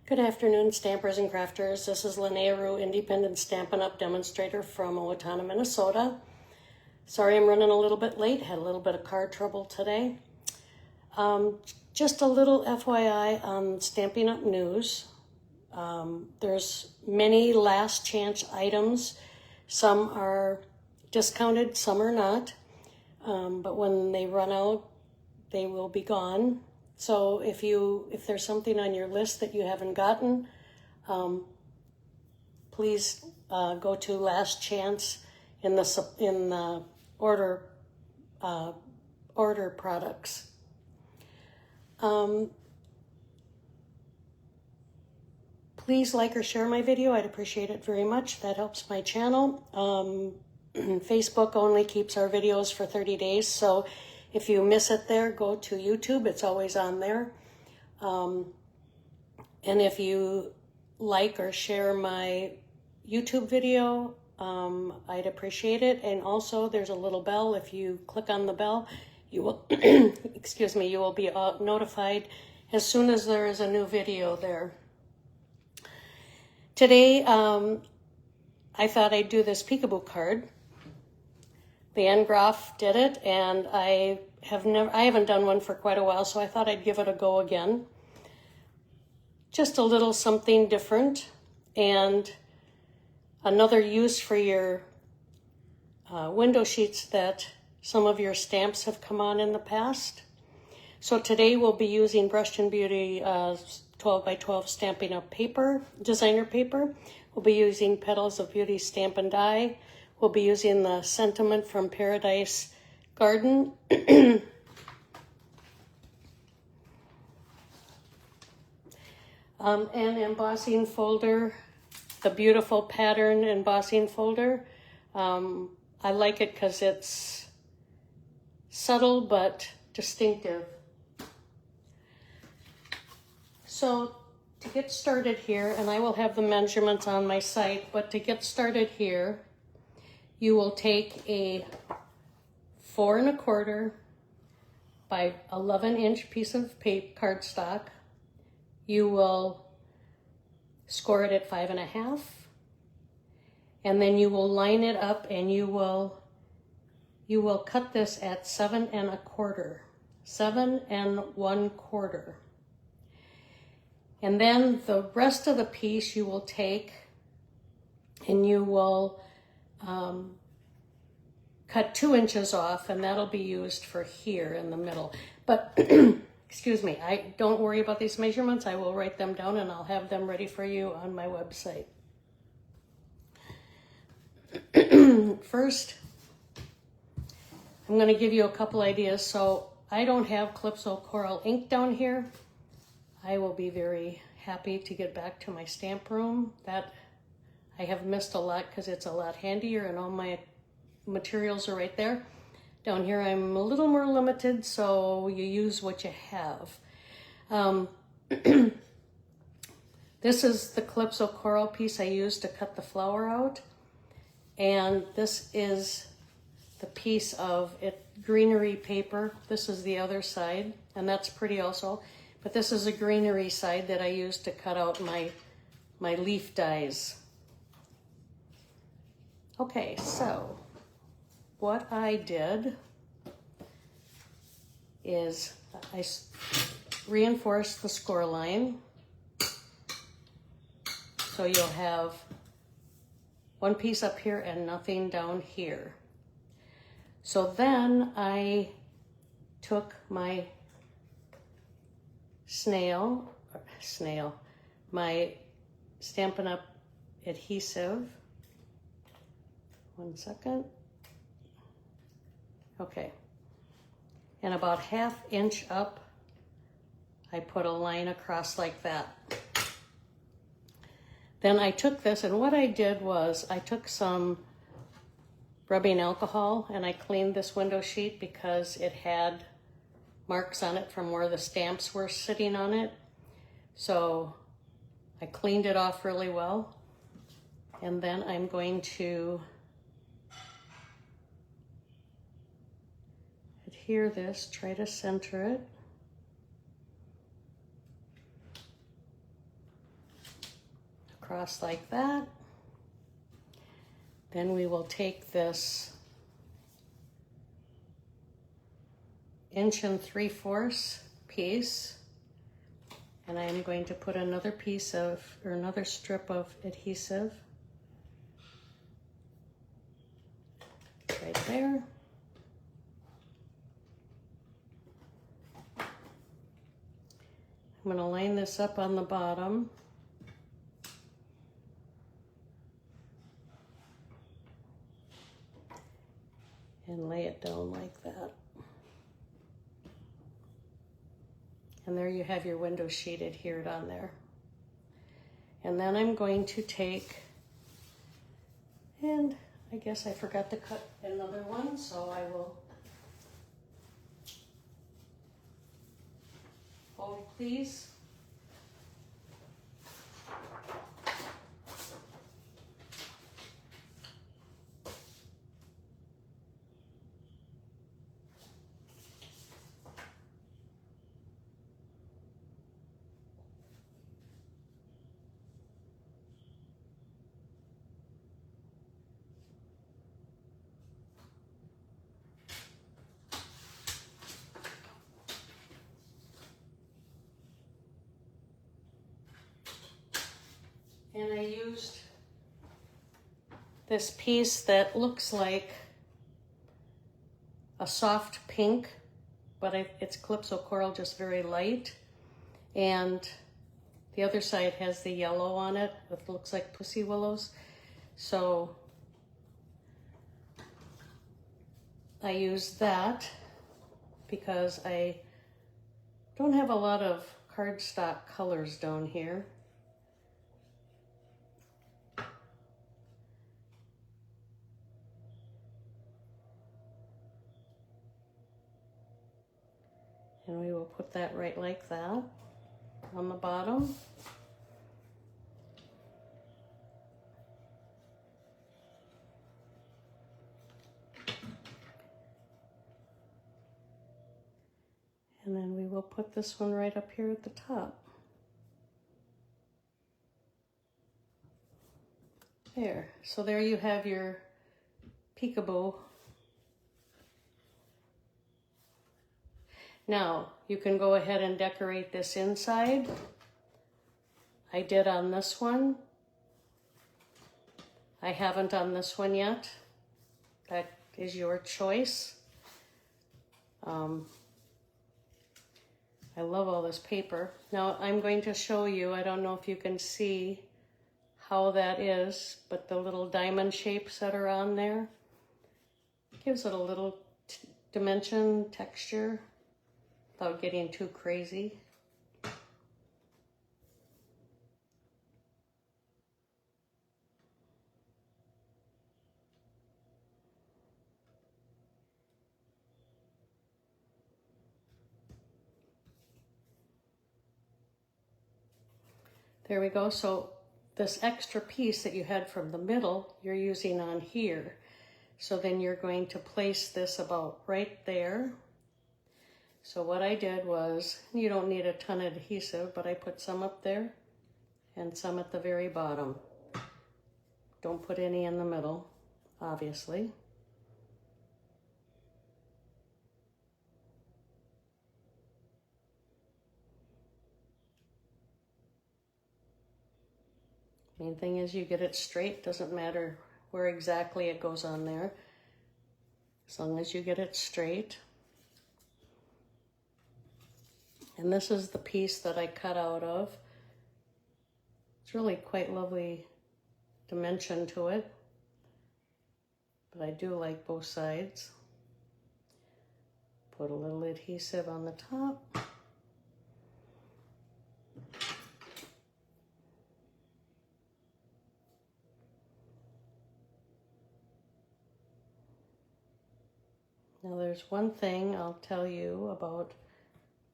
Good afternoon, stampers and crafters. This is Linnea Rue, independent Stampin' Up! Demonstrator from Owatonna, Minnesota. Sorry I'm running a little bit late. Had a little bit of car trouble today. Just a little FYI on Stampin' Up! News. There's many last chance items. Some are discounted, some are not. But when they run out, they will be gone. So if there's something on your list that you haven't gotten, please go to last chance in the order products. Please like or share my video. I'd appreciate it very much. That helps my channel. Facebook only keeps our videos for 30 days, so if you miss it there, go to YouTube. It's always on there. And if you like or share my YouTube video, I'd appreciate it. And also, there's a little bell. If you click on the bell, you will, excuse me, you will be notified as soon as there is a new video there. Today, I thought I'd do this peekaboo card. Van Graaff did it, and I haven't done one for quite a while, so I thought I'd give it a go again. Just a little something different, and another use for your window sheets that some of your stamps have come on in the past. So today we'll be using Brushed and Beauty 12 by 12 Stampin' Up! Paper, designer paper. We'll be using Petals of Beauty Stampin' Die. We'll be using the Sentiment from Paradise Garden. An embossing folder, the beautiful pattern embossing folder. I like it because it's subtle but distinctive. So to get started here, and I will have the measurements on my site, but to get started here, you will take a 4 1/4 by 11-inch piece of cardstock. You will score it at 5 1/2, and then you will line it up, and you will cut this at 7 1/4, 7 1/4. And then the rest of the piece you will take and you will cut 2 inches off, and that'll be used for here in the middle. But excuse me, don't worry about these measurements. I will write them down and I'll have them ready for you on my website. First, I'm going to give you a couple ideas. So I don't have Calypso Coral ink down here. I will be very happy to get back to my stamp room. That I have missed a lot because it's a lot handier and all my materials are right there. Down here I'm a little more limited, so you use what you have. This is the Calypso Coral piece I used to cut the flower out, and this is the piece of greenery paper. This is the other side, and that's pretty also, but this is a greenery side that I used to cut out my leaf dies. Okay, so what I did is I reinforced the score line. So you'll have one piece up here and nothing down here. So then I took my my Stampin' Up! Adhesive. One second. Okay. And about 1/2 inch up, I put a line across like that. Then I took this, and what I did was I took some rubbing alcohol and I cleaned this window sheet because it had marks on it from where the stamps were sitting on it. So I cleaned it off really well. And then I'm going to adhere this, try to center it. across like that. Then we will take this 1 3/4" piece, and I am going to put another piece of, or another strip of adhesive right there. I'm going to line this up on the bottom. And lay it down like that. And there you have your window sheet adhered on there. And then I'm going to take, and I guess I forgot to cut another one, so I will, hold please. And I used this piece that looks like a soft pink, but it's Calypso Coral, just very light. And the other side has the yellow on it. It looks like pussy willows. So I used that because I don't have a lot of cardstock colors down here. And we will put that right like that on the bottom. And then we will put this one right up here at the top. There, so there you have your peekaboo. Now, you can go ahead and decorate this inside. I did on this one. I haven't on this one yet. That is your choice. I love all this paper. Now, I'm going to show you, I don't know if you can see how that is, but the little diamond shapes that are on there gives it a little dimension, texture, without getting too crazy. There we go. So this extra piece that you had from the middle, you're using on here. So then you're going to place this about right there. So what I did was, you don't need a ton of adhesive, but I put some up there and some at the very bottom. Don't put any in the middle, obviously. Main thing is you get it straight. Doesn't matter where exactly it goes on there, as long as you get it straight. And this is the piece that I cut out of. It's really quite lovely dimension to it, but I do like both sides. Put a little adhesive on the top. Now there's one thing I'll tell you about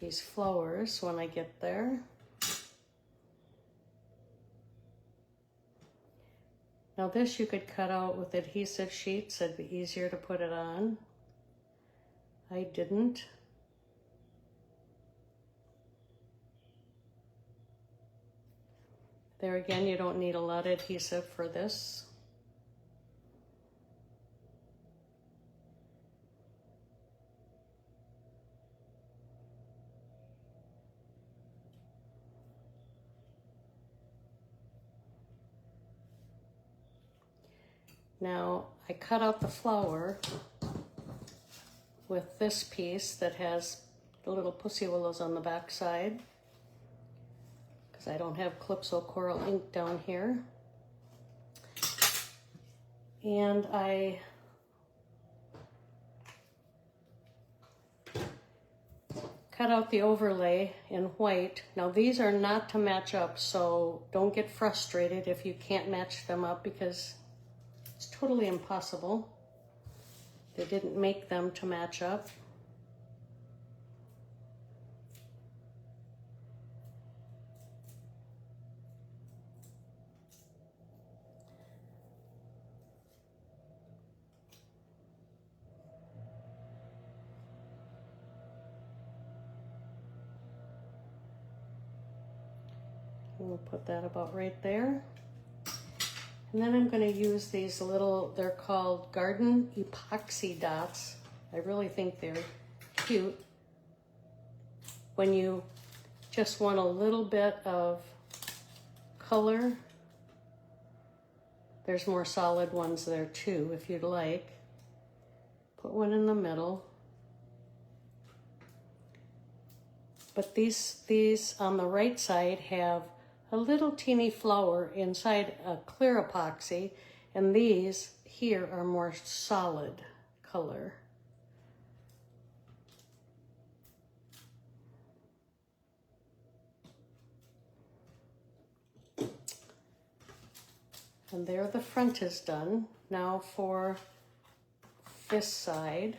these flowers when I get there. Now this you could cut out with adhesive sheets. It'd be easier to put it on. I didn't. There again, you don't need a lot of adhesive for this. Now, I cut out the flower with this piece that has the little pussy willows on the back side, because I don't have Calypso Coral ink down here. And I cut out the overlay in white. Now these are not to match up, so don't get frustrated if you can't match them up, because it's totally impossible. They didn't make them to match up. We'll put that about right there. And then I'm going to use these little, they're called garden epoxy dots. I really think they're cute. When you just want a little bit of color, there's more solid ones there too, if you'd like. Put one in the middle. But these on the right side have a little teeny flower inside a clear epoxy, and these here are more solid color. And there the front is done. Now for this side.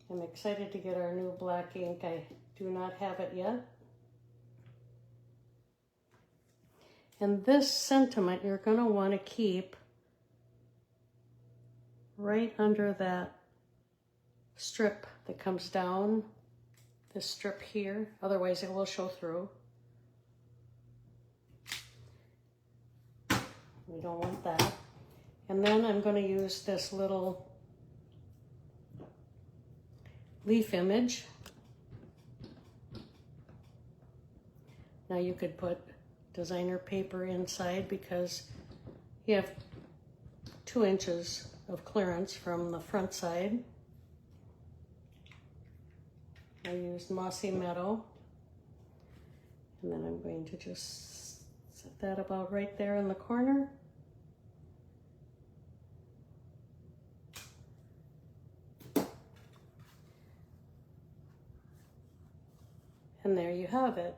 I'm excited to get our new black ink. I do not have it yet. And this sentiment you're going to want to keep right under that strip that comes down, this strip here, otherwise it will show through. We don't want that. And then I'm going to use this little leaf image. Now you could put designer paper inside because you have 2 inches of clearance from the front side. I used Mossy Meadow, and then I'm going to just set that about right there in the corner. And there you have it.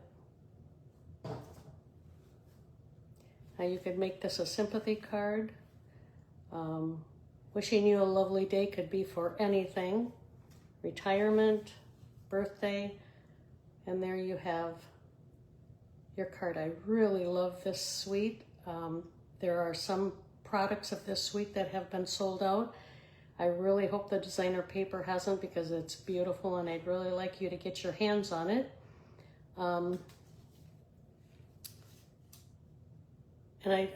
Now you could make this a sympathy card. Wishing you a lovely day could be for anything. Retirement, birthday, and there you have your card. I really love this suite. There are some products of this suite that have been sold out. I really hope the designer paper hasn't, because it's beautiful and I'd really like you to get your hands on it. And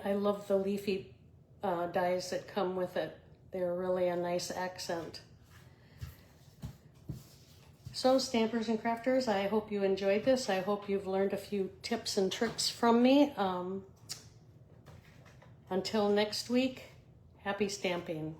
I love the leafy dies that come with it. They're really a nice accent. So Stampers and Crafters, I hope you enjoyed this. I hope you've learned a few tips and tricks from me. Until next week, happy stamping.